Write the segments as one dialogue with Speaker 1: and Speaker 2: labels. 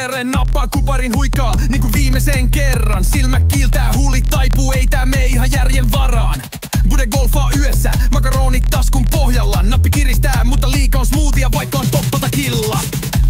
Speaker 1: viereen, nappaa kuparin huikaa niinku viimeisen kerran. Silmä kiiltää, huulit taipuu, ei tää mene ihan järjen varaan. Bude golfaa yössä, makaronit taskun pohjalla. Nappi kiristää, mutta liikaa on smoothia, vaikka on toppata killa.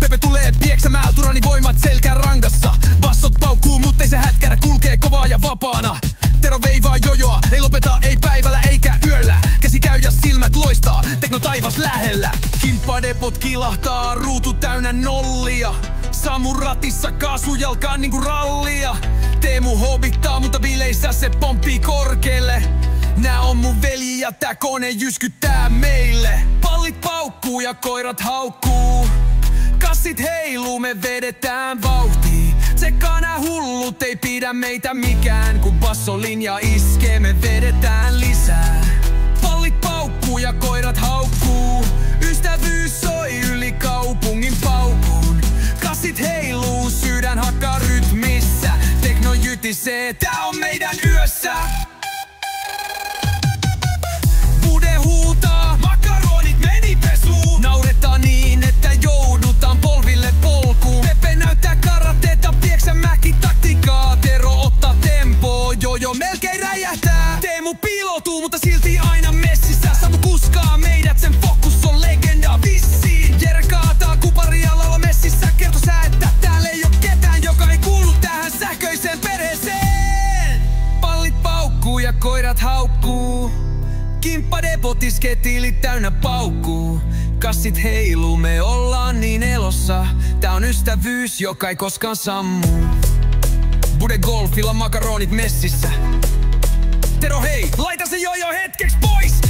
Speaker 1: Pepe tulee pieksämää, Turani voimat selkään rankassa. Bassot paukkuu, mut ei se hätkärä, kulkee kovaa ja vapaana. Tero veivaa jojoa, ei lopeta, ei päivällä eikä yöllä. Käsi käy ja silmät loistaa, tekno taivas lähellä. Kimppadepot kilahtaa, ruutu täynnä nollia. Samu ratissa, kaasu jalkaan niinku rallia. Teemu hobittaa, mutta bileissä se pomppii korkeelle. Nää on mun veli ja tää kone jyskyttää meille. Pallit paukkuu ja koirat haukkuu. Kassit heiluu, me vedetään vauhtiin. Tsekkaa nää hullut, ei pidä meitä mikään. Kun bassolinja iskee, me vedetään lisää. Pallit paukkuu ja koirat haukkuu. Ystävyys soi yli kaupungin paukun. Kassit heiluu, sydän hakkaa rytmissä. Tekno jytisee, tää on meidän yössä. Bude huutaa, makaronit meni pesuun. Nauretaan niin, että joudutaan polville polkuun. Pepe näyttää karateeta, Pieksämäki taktiikkaa. Tero ottaa tempoa, jojo melkein räjähtää. Teemu piiloutuu, mutta silti aina messissä. Samu kuskaa meidät, sen fokus on legenda vissiin. Jere kaataa kuparialalla messissä. Kerto sä, että täällä ei oo ketään, joka ei kuulu tähän sähköiseen perheeseen. Pallit paukkuu ja koirat haukkuu. Kimppadepotis ketilit täynnä paukkuu. Kassit heiluu, me ollaan niin elossa. Tää on ystävyys, joka ei koskaan sammu. Bude golfilla, makaronit messissä. Tero hei, laita se jojo hetkeksi pois!